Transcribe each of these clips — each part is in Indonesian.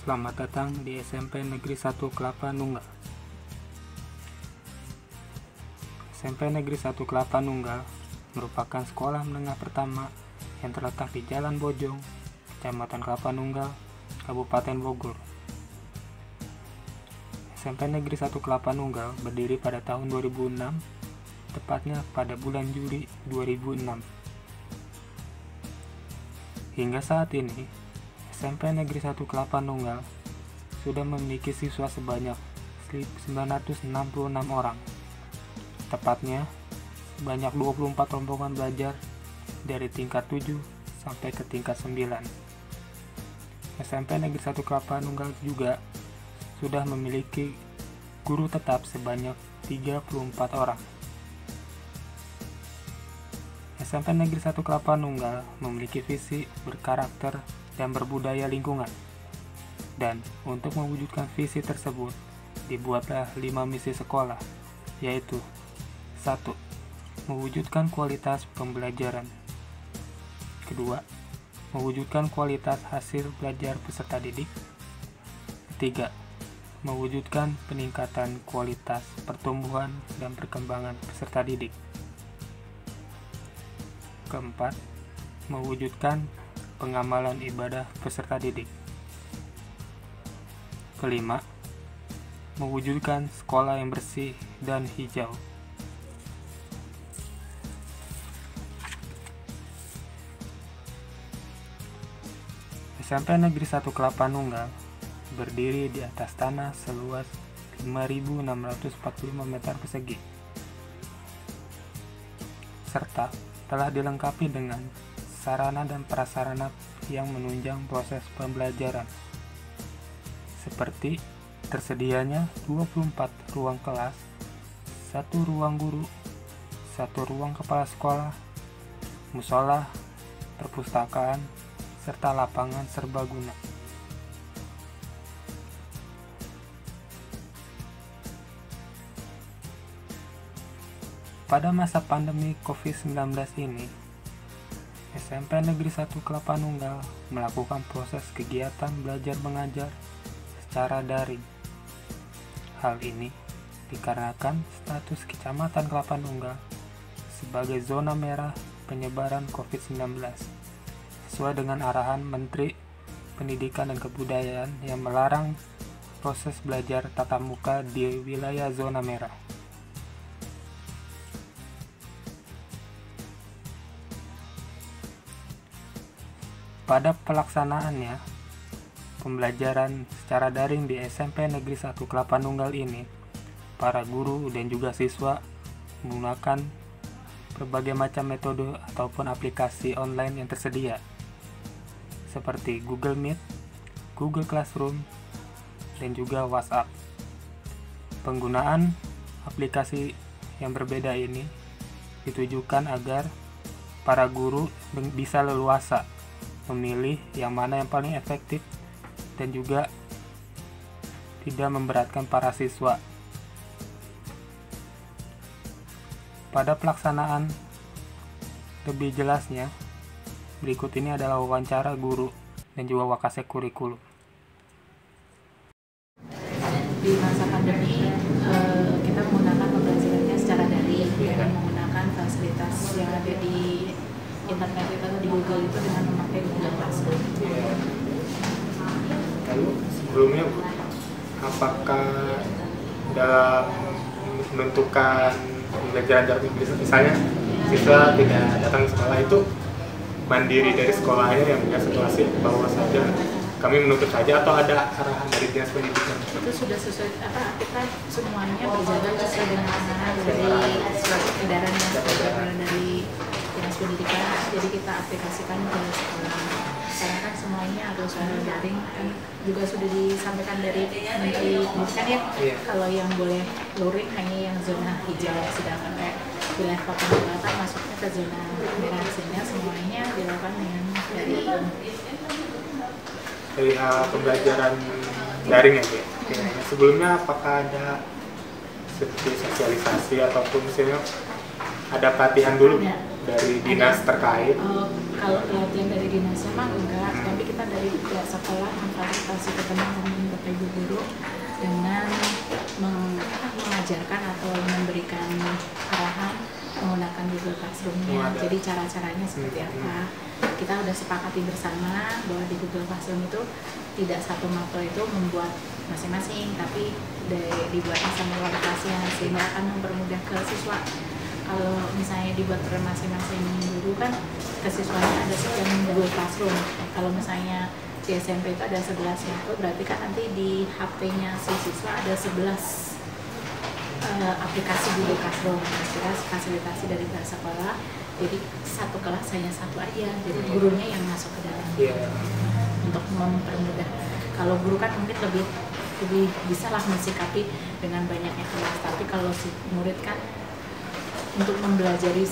Selamat datang di SMP Negeri 1 Kelapa Nunggal. SMP Negeri 1 Kelapa Nunggal merupakan sekolah menengah pertama yang terletak di Jalan Bojong, Kecamatan Kelapa Nunggal, Kabupaten Bogor. SMP Negeri 1 Kelapa Nunggal berdiri pada tahun 2006, tepatnya pada bulan Juli 2006. Hingga saat ini, SMP Negeri 1 Kelapa Nunggal sudah memiliki siswa sebanyak 966 orang. Tepatnya, sebanyak 24 rombongan belajar dari tingkat 7 sampai ke tingkat 9. SMP Negeri 1 Kelapa Nunggal juga sudah memiliki guru tetap sebanyak 34 orang. SMP Negeri 1 Kelapa Nunggal memiliki visi berkarakter dan berbudaya lingkungan. Dan untuk mewujudkan visi tersebut, dibuatlah 5 misi sekolah, yaitu 1. Mewujudkan kualitas pembelajaran. Kedua, mewujudkan kualitas hasil belajar peserta didik. Ketiga, mewujudkan peningkatan kualitas pertumbuhan dan perkembangan peserta didik. Keempat, mewujudkan pengamalan ibadah peserta didik. Kelima, mewujudkan sekolah yang bersih dan hijau. SMP Negeri 1 Kelapa Nunggal berdiri di atas tanah seluas 5.645 meter persegi, serta telah dilengkapi dengan sarana dan prasarana yang menunjang proses pembelajaran, seperti tersedianya 24 ruang kelas, 1 ruang guru, 1 ruang kepala sekolah, musola, perpustakaan, serta lapangan serbaguna. Pada masa pandemi COVID-19 ini, SMP Negeri 1 Kelapa Nunggal melakukan proses kegiatan belajar mengajar secara daring. Hal ini dikarenakan status Kecamatan Kelapa Nunggal sebagai zona merah penyebaran COVID-19 sesuai dengan arahan Menteri Pendidikan dan Kebudayaan yang melarang proses belajar tatap muka di wilayah zona merah. Pada pelaksanaannya, pembelajaran secara daring di SMP Negeri 1 Kelapa Nunggal ini, para guru dan juga siswa menggunakan berbagai macam metode ataupun aplikasi online yang tersedia, seperti Google Meet, Google Classroom, dan juga WhatsApp. Penggunaan aplikasi yang berbeda ini ditujukan agar para guru bisa leluasa memilih yang mana yang paling efektif dan juga tidak memberatkan para siswa. Pada pelaksanaan lebih jelasnya, berikut ini adalah wawancara guru dan juga wakasek kurikulum. Di masa pandemi, kita menggunakan pembelajarannya secara daring dengan menggunakan fasilitas yang ada di internet itu, di Google itu, dengan memakai Google Classroom. Lalu sebelumnya, apakah dalam menentukan pembelajaran jarak jauh, misalnya siswa tidak datang ke sekolah, itu mandiri dari sekolahnya yang punya situasi bahwa saja kami menutup saja, atau ada arahan dari dinas pendidikan? Itu sudah sesuai, kita semuanya berjalan sesuai dengan arahan dari surat edaran yang sudah dari dinas pendidikan. Jadi kita aplikasikan ke sekolah. Karena kan semuanya harus daring, kan juga sudah disampaikan dari Menteri Pendidikan ya. Iya. Kalau yang boleh luring hanya yang zona hijau, sedangkan kayak wilayah Kelapa Nunggal masuknya ke zona merah, sehingga semuanya dilakukan dengan dari pembelajaran daring ya, Bu? Sebelumnya apakah ada seperti sosialisasi ataupun misalnya ada pelatihan dulu dari dinas terkait? Kalau pelatihan dari dinasnya mah enggak, tapi kita dari pihak sekolah memfasilitasi ke teman-teman Bapak Ibu guru dengan mengajarkan atau memberikan arahan menggunakan Google Classroom-nya. Jadi cara-caranya seperti apa? Kita udah sepakati bersama bahwa di Google Classroom itu tidak satu mapel itu membuat masing-masing, tapi dibuatnya sama lokasinya sehingga akan mempermudah ke siswa. Kalau misalnya dibuat per masing-masing guru kan ke siswanya ada sekian Google Classroom. Kalau misalnya di SMP itu ada 11 itu berarti kan nanti di HP-nya si siswa ada 11 aplikasi Google Classroom. Kita fasilitasi dari pihak sekolah, jadi satu kelas hanya satu aja, jadi gurunya yang masuk ke dalam untuk mempermudah. Kalau guru kan mungkin lebih bisa lah mensikapi dengan banyaknya kelas, tapi kalau si murid kan untuk mempelajari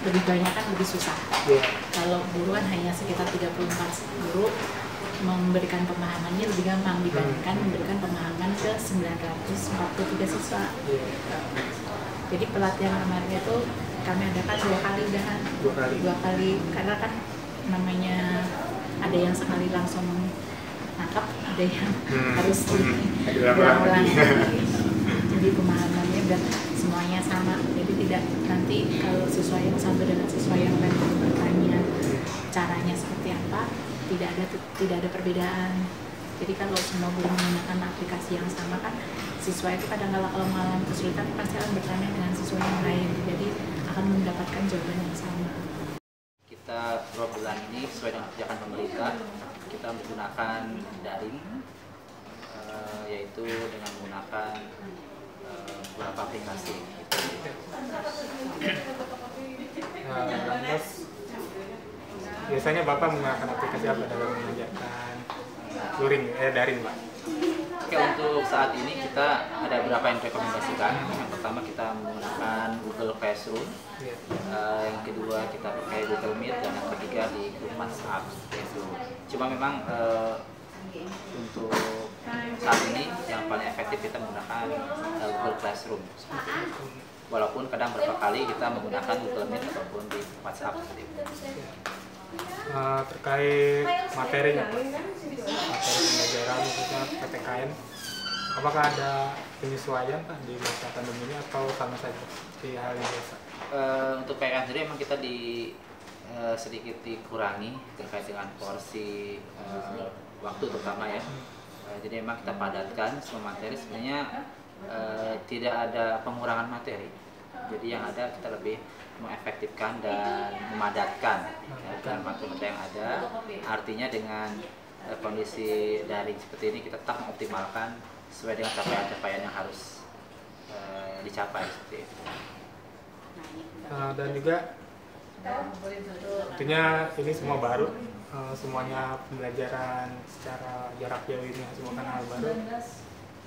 lebih banyak kan lebih susah. Kalau guru kan hanya sekitar 34 guru, memberikan pemahamannya lebih gampang dibandingkan memberikan pemahaman ke 943 siswa. Jadi pelatihan kemarin itu kami adakan 2 kali dan 2 kali karena kan namanya ada yang sekali langsung nangkap, ada yang harus diulang-ulang. Jadi pemahamannya dan semuanya sama. Jadi tidak nanti kalau siswa yang satu dengan siswa yang lain bertanya caranya seperti apa, tidak ada perbedaan. Jadi kalau semua guru menggunakan aplikasi yang sama kan siswa itu kadang-kala kalau mengalami kesulitan pasti akan bertanya dengan siswa yang lain, jadi akan mendapatkan jawaban yang sama. Kita beberapa bulan ini sesuai dengan kebijakan pemerintah kita menggunakan daring, yaitu dengan menggunakan beberapa aplikasi. Terus biasanya Bapak menggunakan aplikasi apa dalam mengajarkan daring, Pak? Oke, untuk saat ini kita ada beberapa yang rekomendasikan. Yang pertama kita menggunakan Google Classroom, yang kedua kita pakai Google Meet, dan yang ketiga di grup WhatsApp. Cuma memang untuk saat ini yang paling efektif kita menggunakan Google Classroom. Walaupun kadang beberapa kali kita menggunakan Google Meet ataupun di WhatsApp. Terkait materinya, Pak, materi pembelajaran khususnya PPKN, apakah ada penyesuaian Pak di masa pandemi ini atau sama saja seperti hal yang biasa? Untuk PPKN sendiri memang kita sedikit dikurangi terkait dengan porsi waktu terutama ya. Jadi memang kita padatkan semua materi, sebenarnya tidak ada pengurangan materi. Jadi yang ada kita lebih mengefektifkan dan memadatkan dengan materi yang ada. Artinya dengan kondisi daring seperti ini kita tetap mengoptimalkan sesuai dengan capaian-capaian yang harus dicapai seperti itu. Dan juga tentunya ini semua baru, semuanya pembelajaran secara jarak jauh ini semua kan hal baru.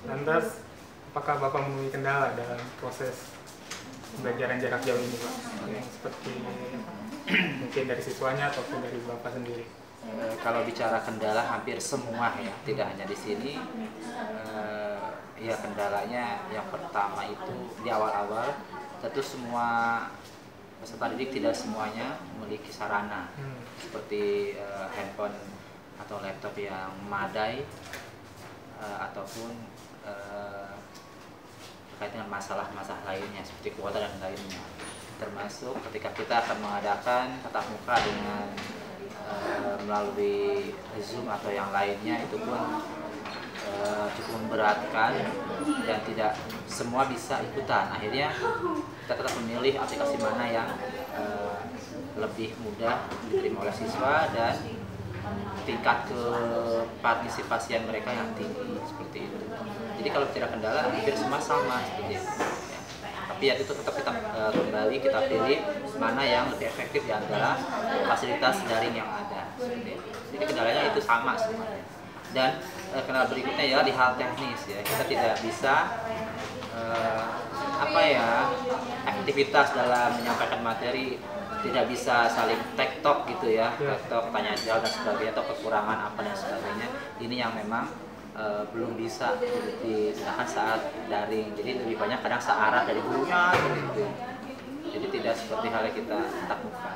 Lantas apakah Bapak menemui kendala dalam proses pembelajaran jarak jauh ini, Pak? Yang seperti mungkin dari siswanya ataupun dari Bapak sendiri? Kalau bicara kendala hampir semua ya, tidak hanya di sini. Ya kendalanya yang pertama itu di awal-awal tentu semua peserta didik tidak semuanya memiliki sarana seperti handphone atau laptop yang memadai ataupun terkait dengan masalah-masalah lainnya seperti kuota dan lainnya, termasuk ketika kita akan mengadakan tatap muka dengan melalui Zoom atau yang lainnya, itu pun cukup memberatkan dan tidak semua bisa ikutan. Akhirnya kita tetap memilih aplikasi mana yang lebih mudah diterima oleh siswa dan tingkat kepartisipasian mereka yang tinggi seperti itu. Jadi kalau tidak kendala hampir semua sama seperti itu. Ya. Tapi ya itu tetap kita kembali kita pilih mana yang lebih efektif di antara fasilitas daring yang ada. Seperti itu. Jadi kendalanya itu sama semuanya. Dan kendala berikutnya ya di hal teknis ya, kita tidak bisa aktivitas dalam menyampaikan materi tidak bisa saling tektok gitu ya, tektok tanya jawab dan sebagainya, atau kekurangan apa dan sebagainya. Ini yang memang belum bisa digunakan saat daring. Jadi lebih banyak kadang searah dari gurunya gitu. Jadi tidak seperti halnya kita tatap muka.